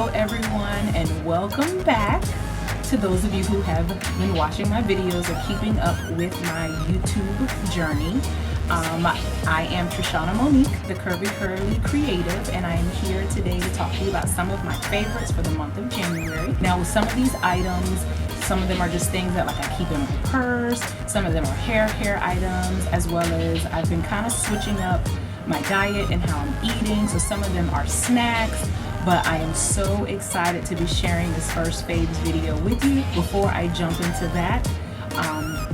Hello everyone, and welcome back to those of you who have been watching my videos or keeping up with my YouTube journey. I am Trishana Monique, the Curvy Curly Creative, and I am here today to talk to you about some of my favorites for the month of January. Now, with some of these items, some of them are just things that I keep in my purse, some of them are hair care items, as well as I've been kind of switching up my diet and how I'm eating, so some of them are snacks. But I am so excited to be sharing this first Faves video with you. Before I jump into that,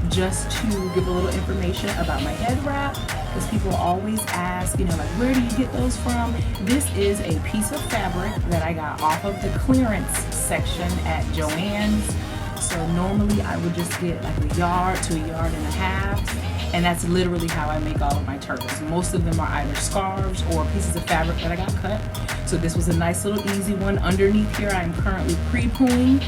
just to give a little information about my head wrap, because people always ask, where do you get those from? This is a piece of fabric that I got off of the clearance section at Joann's. So normally I would just get like a yard to a yard and a half, and that's literally how I make all of my turbans. Most of them are either scarves or pieces of fabric that I got cut. So this was a nice little easy one. Underneath here I am currently pre-pooing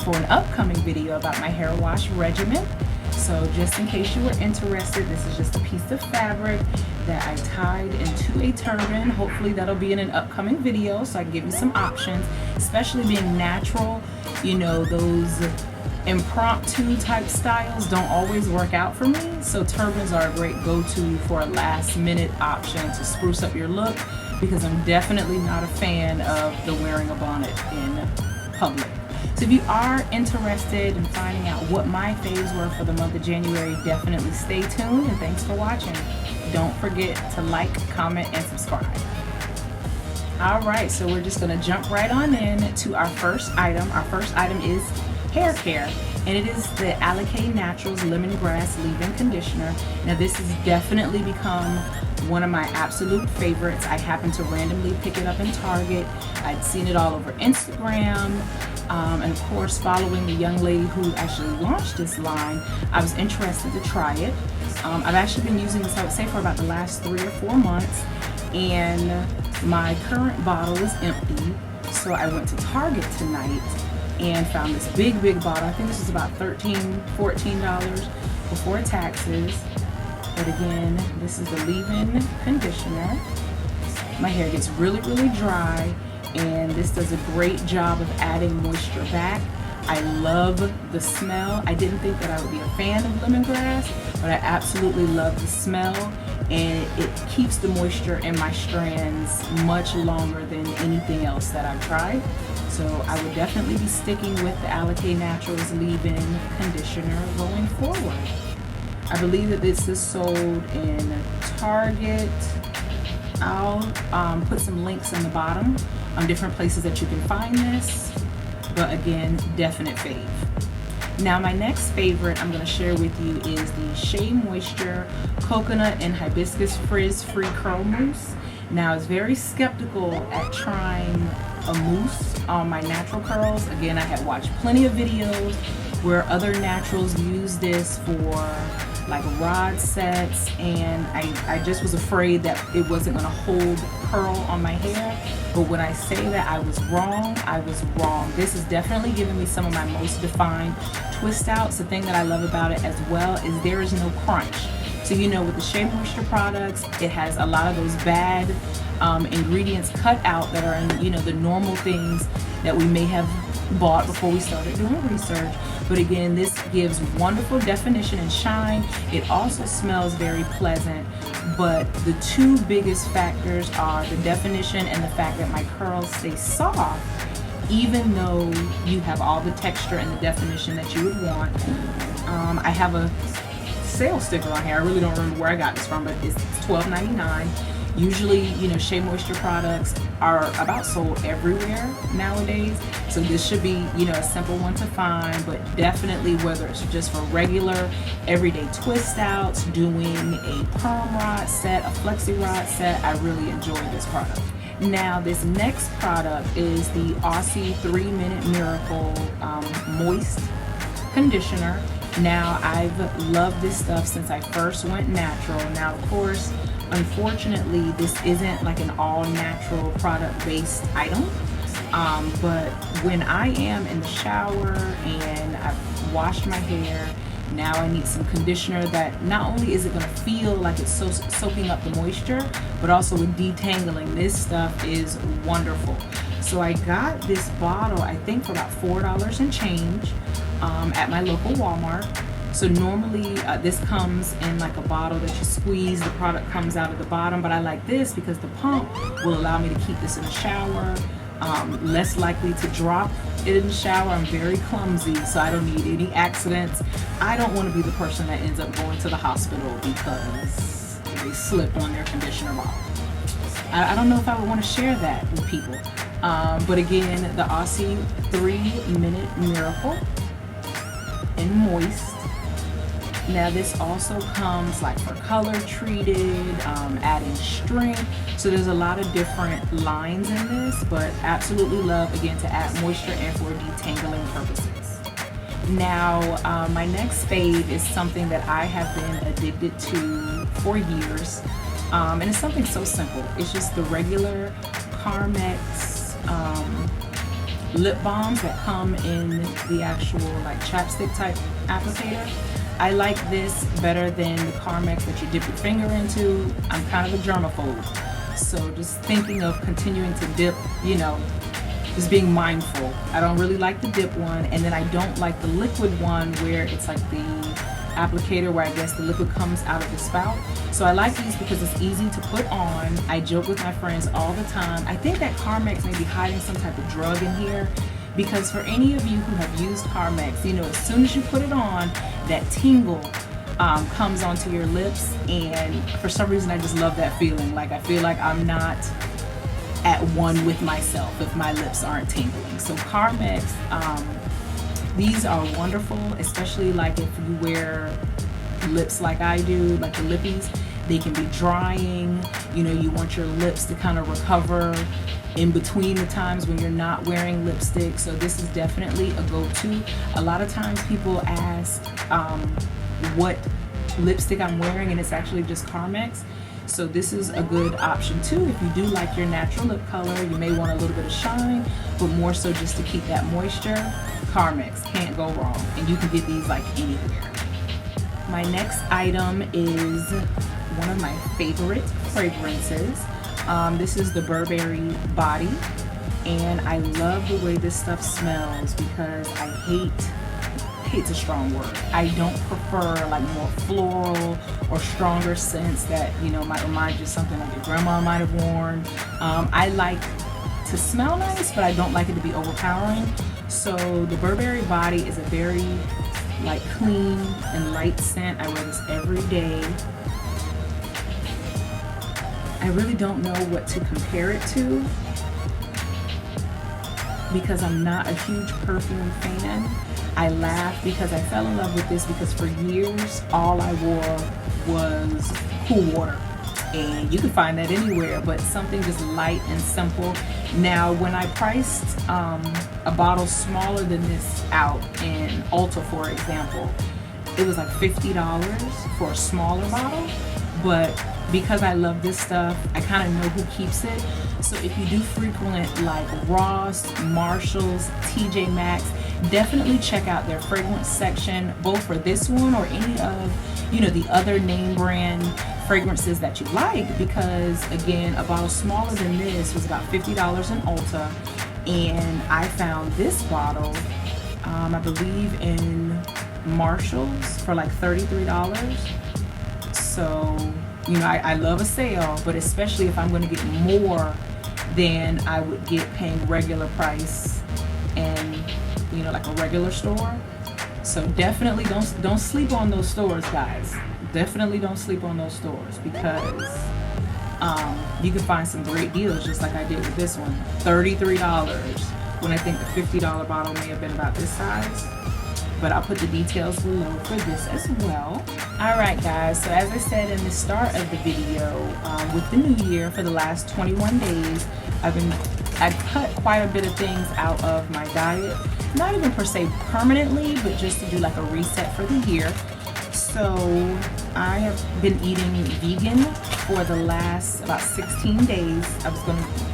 for an upcoming video about my hair wash regimen. So just in case you were interested, this is just a piece of fabric that I tied into a turban. Hopefully that'll be in an upcoming video so I can give you some options, especially being natural. Those impromptu type styles don't always work out for me. So turbans are a great go-to for a last minute option to spruce up your look, because I'm definitely not a fan of the wearing a bonnet in public. So if you are interested in finding out what my faves were for the month of January, definitely stay tuned, and thanks for watching. Don't forget to like, comment, and subscribe. Alright, so we're just going to jump right on in to our first item. Our first item is hair care, and it is the Alake Naturals Lemongrass Leave-In Conditioner. Now this has definitely become one of my absolute favorites. I happened to randomly pick it up in Target. I'd seen it all over Instagram, and of course following the young lady who actually launched this line, I was interested to try it. I've actually been using this, I would say, for about the last 3 or 4 months, and my current bottle is empty. So I went to Target tonight and found this big bottle. I think this is about $13-14 before taxes. But again, this is the leave-in conditioner. My hair gets really dry, and this does a great job of adding moisture back. I love the smell. I didn't think that I would be a fan of lemongrass, but I absolutely love the smell, and it keeps the moisture in my strands much longer than anything else that I've tried. So I would definitely be sticking with the Alake Naturals leave-in conditioner going forward. I believe that this is sold in Target. I'll put some links in the bottom on different places that you can find this, but again, definite fave. Now my next favorite I'm going to share with you is the Shea Moisture Coconut and Hibiscus Frizz Free Curl Mousse. Now I was very skeptical at trying a mousse on my natural curls. Again, I had watched plenty of videos where other naturals use this for like rod sets, and I just was afraid that it wasn't going to hold curl on my hair. But when I say that I was wrong, I was wrong. This is definitely giving me some of my most defined twist outs. The thing that I love about it as well is there is no crunch. So with the Shea Moisture products, it has a lot of those bad ingredients cut out that are in the normal things that we may have bought before we started doing research. But again, this gives wonderful definition and shine. It also smells very pleasant, but the two biggest factors are the definition and the fact that my curls stay soft, even though you have all the texture and the definition that you would want. I have a sales sticker on here. I really don't remember where I got this from, but it's $12.99. Usually, Shea Moisture products are about sold everywhere nowadays. So this should be, a simple one to find, but definitely whether it's just for regular, everyday twist outs, doing a perm rod set, a flexi rod set, I really enjoy this product. Now, this next product is the Aussie 3-Minute Miracle Moist Conditioner. Now, I've loved this stuff since I first went natural. Now, of course, unfortunately, this isn't like an all-natural product-based item, but when I am in the shower and I've washed my hair, now I need some conditioner that not only is it going to feel like it's soaking up the moisture, but also with detangling. This stuff is wonderful. So I got this bottle, I think for about $4 and change at my local Walmart. So normally this comes in like a bottle that you squeeze, the product comes out of the bottom, but I like this because the pump will allow me to keep this in the shower, less likely to drop it in the shower. I'm very clumsy, so I don't need any accidents. I don't want to be the person that ends up going to the hospital because they slipped on their conditioner bottle. I don't know if I would want to share that with people. But again, the Aussie 3-minute miracle in moist. Now this also comes like for color treated, adding strength. So there's a lot of different lines in this, but absolutely love, again, to add moisture and for detangling purposes. Now, my next fave is something that I have been addicted to for years. And it's something so simple. It's just the regular Carmex lip balms that come in the actual like chapstick type applicator. I like this better than the Carmex that you dip your finger into. I'm kind of a germaphobe, so just thinking of continuing to dip, you know, just being mindful. I don't really like the dip one, and then I don't like the liquid one where it's like the applicator where I guess the liquid comes out of the spout. So I like these because it's easy to put on. I joke with my friends all the time. I think that Carmex may be hiding some type of drug in here, because for any of you who have used Carmex, you know, as soon as you put it on, that tingle comes onto your lips, and for some reason I just love that feeling. Like I feel like I'm not at one with myself if my lips aren't tingling. So Carmex, these are wonderful, especially like if you wear lips like I do, like the lippies. They can be drying, you know, you want your lips to kind of recover in between the times when you're not wearing lipstick. So this is definitely a go-to. A lot of times people ask what lipstick I'm wearing, and it's actually just Carmex. So this is a good option too. If you do like your natural lip color, you may want a little bit of shine, but more so just to keep that moisture. Carmex, can't go wrong. And you can get these like anywhere. My next item is one of my favorite fragrances. This is the Burberry Body, and I love the way this stuff smells because hate's a strong word. I don't prefer like more floral or stronger scents that, you know, might remind you of something like your grandma might have worn. I like to smell nice, but I don't like it to be overpowering. So the Burberry Body is a very like clean and light scent. I wear this every day. I really don't know what to compare it to because I'm not a huge perfume fan. I laugh because I fell in love with this because for years all I wore was Cool Water, and you can find that anywhere, but something just light and simple. Now when I priced a bottle smaller than this out in Ulta, for example, it was like $50 for a smaller bottle, but because I love this stuff, I kind of know who keeps it. So if you do frequent like Ross, Marshalls, TJ Maxx, definitely check out their fragrance section, both for this one or any of, you know, the other name brand fragrances that you like, because again, a bottle smaller than this was about $50 in Ulta, and I found this bottle, I believe in Marshalls for like $33. So, you know, I love a sale, but especially if I'm going to get more than I would get paying regular price and, you know, like a regular store. So definitely don't sleep on those stores, guys. Definitely don't sleep on those stores, because you can find some great deals just like I did with this one. $33 when I think the $50 bottle may have been about this size. But I'll put the details below for this as well. Alright guys, so as I said in the start of the video, with the new year, for the last 21 days, I've cut quite a bit of things out of my diet. Not even per se permanently, but just to do like a reset for the year. So I have been eating vegan for the last about 16 days.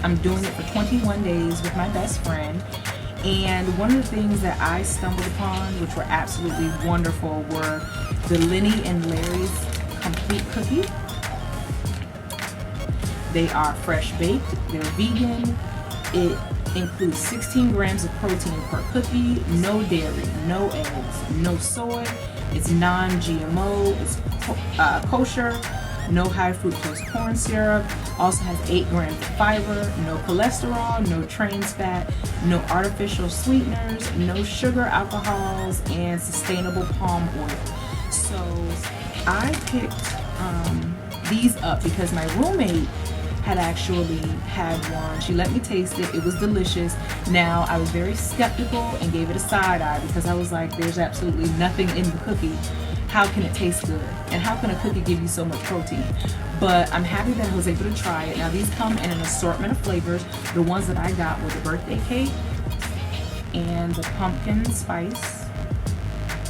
I'm doing it for 21 days with my best friend. And one of the things that I stumbled upon, which were absolutely wonderful, were the Lenny and Larry's complete cookie. They are fresh baked, they're vegan. It includes 16 grams of protein per cookie, no dairy, no eggs, no soy. It's non-GMO, it's kosher, no high fructose corn syrup. Also has 8 grams of fiber, no cholesterol, no trans fat, no artificial sweeteners, no sugar alcohols, and sustainable palm oil. So I picked these up because my roommate had actually had one. She let me taste it. It was delicious. Now, I was very skeptical and gave it a side eye because I was like, there's absolutely nothing in the cookie. How can it taste good? And how can a cookie give you so much protein? But I'm happy that I was able to try it. Now, these come in an assortment of flavors. The ones that I got were the birthday cake and the pumpkin spice.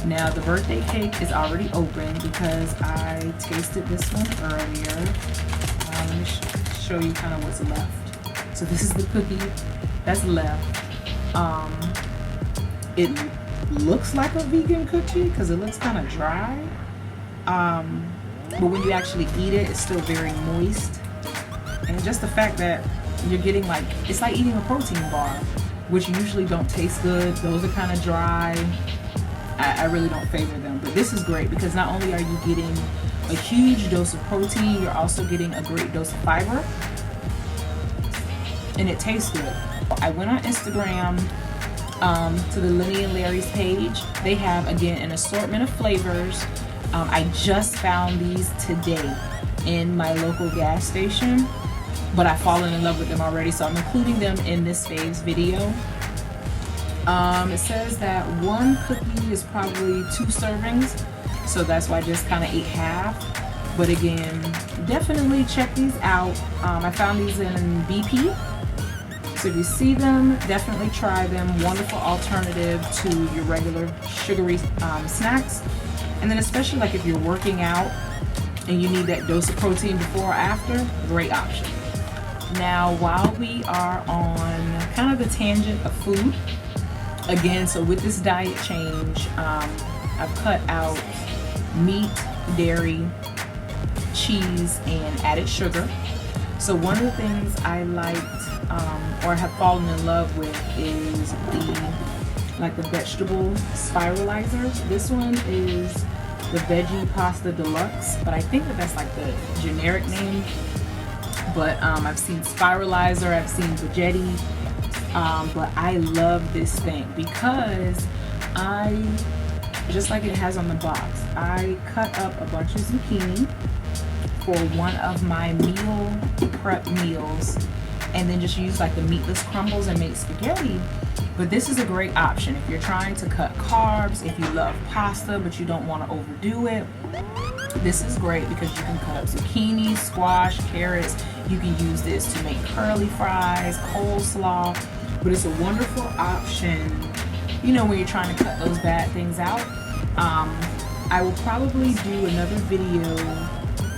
Now, the birthday cake is already open because I tasted this one earlier. Let me show you kind of what's left. So this is the cookie that's left. It looks like a vegan cookie because it looks kind of dry. But when you actually eat it, it's still very moist. And just the fact that you're getting like, it's like eating a protein bar, which usually don't taste good. Those are kind of dry. I really don't favor them. But this is great because not only are you getting a huge dose of protein, you're also getting a great dose of fiber, and it tastes good. I went on Instagram to the Lenny and Larry's page. They have, again, an assortment of flavors. I just found these today in my local gas station, but I've fallen in love with them already, so I'm including them in this Faves video. It says that one cookie is probably 2 servings, so that's why I just kind of ate half. But again, definitely check these out. I found these in BP, so if you see them, definitely try them. Wonderful alternative to your regular sugary snacks. And then especially like if you're working out and you need that dose of protein before or after, great option. Now, while we are on kind of the tangent of food, again, so with this diet change, I've cut out meat, dairy, cheese, and added sugar. So one of the things I liked or have fallen in love with is the vegetable spiralizers. This one is the Veggie Pasta Deluxe, but I think that's like the generic name. But I've seen spiralizer, I've seen veggetti. But I love this thing because just like it has on the box, I cut up a bunch of zucchini for one of my meal prep meals and then just use like the meatless crumbles and make spaghetti. But this is a great option if you're trying to cut carbs, if you love pasta but you don't want to overdo it. This is great because you can cut up zucchini, squash, carrots. You can use this to make curly fries, coleslaw. But it's a wonderful option, you know, when you're trying to cut those bad things out. I will probably do another video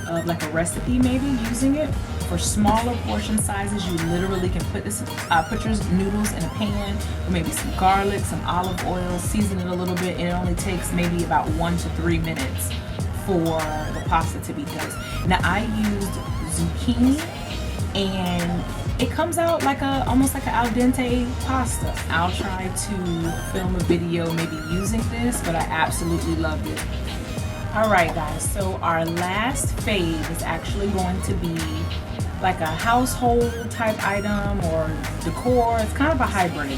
of like a recipe maybe using it. For smaller portion sizes, you literally can put your noodles in a pan with maybe some garlic, some olive oil, season it a little bit, and it only takes maybe about 1 to 3 minutes for the pasta to be done. Now I used zucchini and it comes out like almost like an al dente pasta. I'll try to film a video maybe using this, but I absolutely loved it. Alright guys, so our last fave is actually going to be like a household type item or decor. It's kind of a hybrid.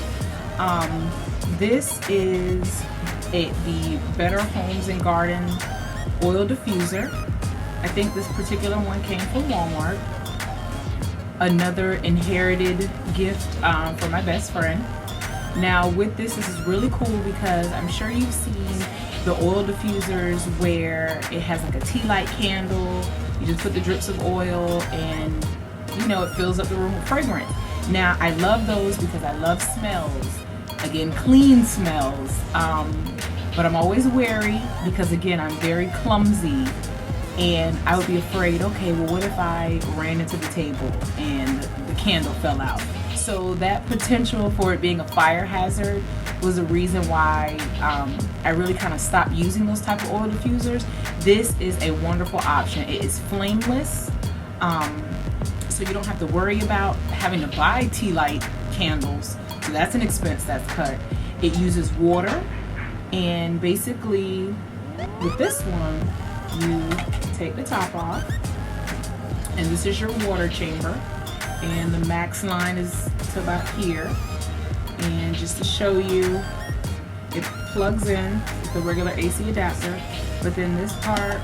This is the Better Homes and Garden oil diffuser. I think this particular one came from Walmart. Another inherited gift from my best friend. Now with this is really cool because I'm sure you've seen the oil diffusers where it has like a tea light candle. You just put the drips of oil and you know it fills up the room with fragrance. Now I love those because I love smells. Again, clean smells. But I'm always wary because again I'm very clumsy. And I would be afraid, okay, well, what if I ran into the table and the candle fell out? So that potential for it being a fire hazard was the reason why I really kind of stopped using those type of oil diffusers. This is a wonderful option. It is flameless. so you don't have to worry about having to buy tea light candles. So that's an expense that's cut. It uses water, and basically with this one, you take the top off, and this is your water chamber, and the max line is to about here. And just to show you, it plugs in with the regular AC adapter, but then this part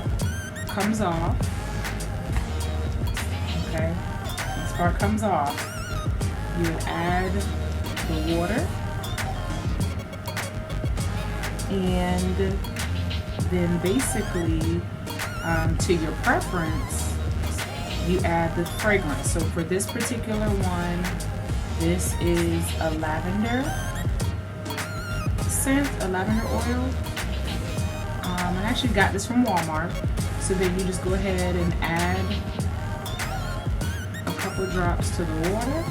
comes off. Okay, this part comes off. You would add the water, and then basically to your preference, you add the fragrance. So for this particular one, this is a lavender scent, a lavender oil. I actually got this from Walmart. So then you just go ahead and add a couple drops to the water.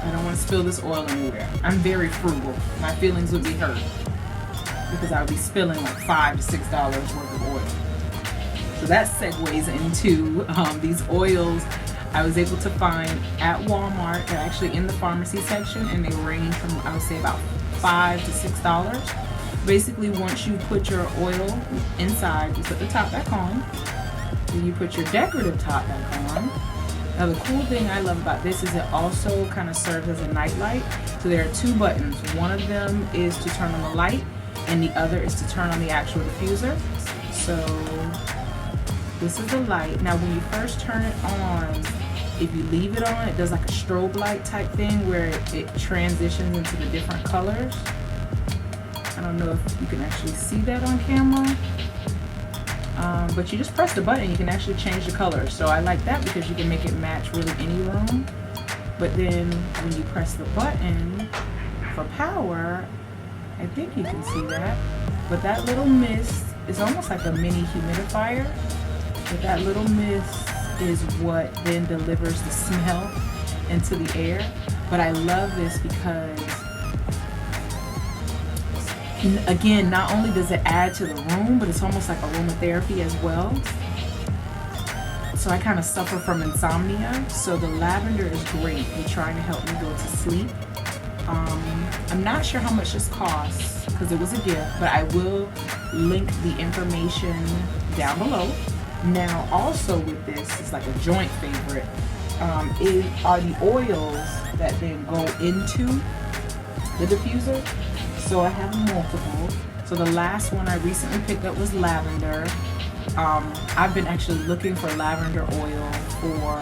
I don't want to spill this oil anywhere. I'm very frugal. My feelings would be hurt because I would be spilling like $5 to $6 worth of oil. So that segues into these oils I was able to find at Walmart. They're actually in the pharmacy section, and they range from, I would say, about $5 to $6. Basically, once you put your oil inside, you put the top back on, then you put your decorative top back on. Now the cool thing I love about this is it also kind of serves as a night light. So there are two buttons. One of them is to turn on the light, and the other is to turn on the actual diffuser. So this is the light. Now when you first turn it on, if you leave it on, it does like a strobe light type thing where it transitions into the different colors. I don't know if you can actually see that on camera. But you just press the button, you can actually change the color. So I like that because you can make it match really any room. But then when you press the button for power, I think you can see that. But that little mist is almost like a mini humidifier. But that little mist is what then delivers the smell into the air. But I love this because, again, not only does it add to the room, but it's almost like aromatherapy as well. So I kind of suffer from insomnia, so the lavender is great for trying to help me go to sleep. I'm not sure how much this costs because it was a gift, but I will link the information down below. Now also with this, it's like a joint favorite, are the oils that then go into the diffuser. So I have multiple. So the last one I recently picked up was lavender. I've been actually looking for lavender oil for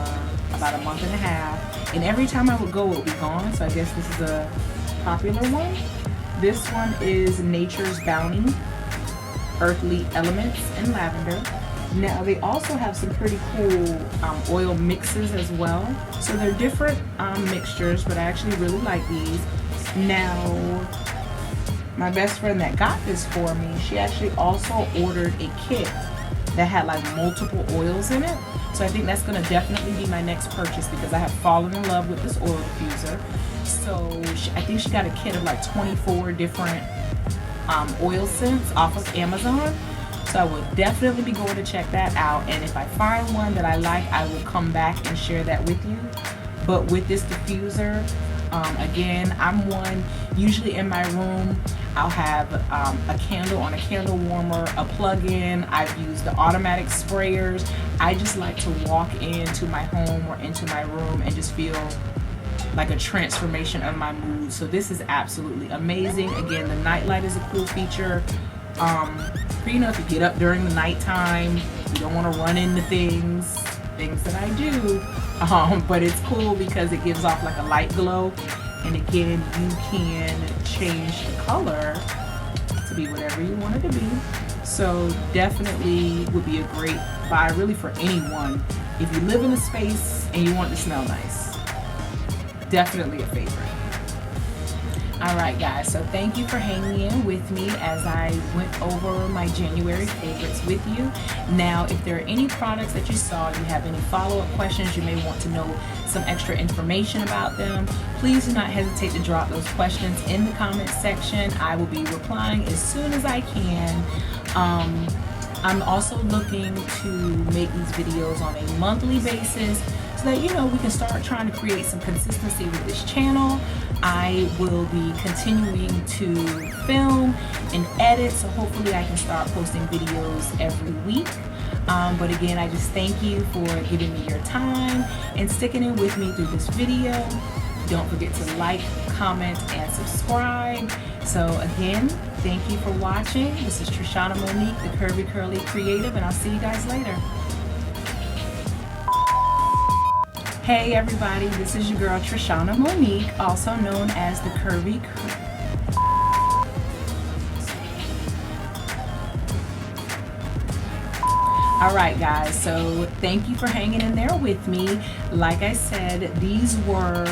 about a month and a half, and every time I would go, it would be gone. So I guess this is a popular one. This one is Nature's Bounty, Earthly Elements in Lavender. Now they also have some pretty cool oil mixes as well. So they're different mixtures, but I actually really like these. Now, my best friend that got this for me, she actually also ordered a kit that had like multiple oils in it. So I think that's gonna definitely be my next purchase because I have fallen in love with this oil diffuser. So I think she got a kit of like 24 different oil scents off of Amazon. So I will definitely be going to check that out. And if I find one that I like, I will come back and share that with you. But with this diffuser, again, I'm one, usually in my room, I'll have a candle on a candle warmer, a plug-in. I've used the automatic sprayers. I just like to walk into my home or into my room and just feel like a transformation of my mood. So this is absolutely amazing. Again, the nightlight is a cool feature. For, you know, if you get up during the nighttime, you don't want to run into things that I do. But it's cool because it gives off like a light glow. And again, you can change the color to be whatever you want it to be. So definitely would be a great buy really for anyone. If you live in a space and you want it to smell nice, definitely a favorite. Alright guys, so thank you for hanging in with me as I went over my January favorites with you. Now, if there are any products that you saw, you have any follow-up questions, you may want to know some extra information about them, please do not hesitate to drop those questions in the comment section. I will be replying as soon as I can. I'm also looking to make these videos on a monthly basis so that, you know, we can start trying to create some consistency with this channel. I will be continuing to film and edit, so hopefully I can start posting videos every week. But again, I just thank you for giving me your time and sticking in with me through this video. Don't forget to like, comment, and subscribe. So again, thank you for watching. This is Trishana Monique, the Curvy Curly Creative, and I'll see you guys later. Hey everybody, this is your girl Trishana Monique, also known as the Curvy Alright guys, so thank you for hanging in there with me. Like I said, these were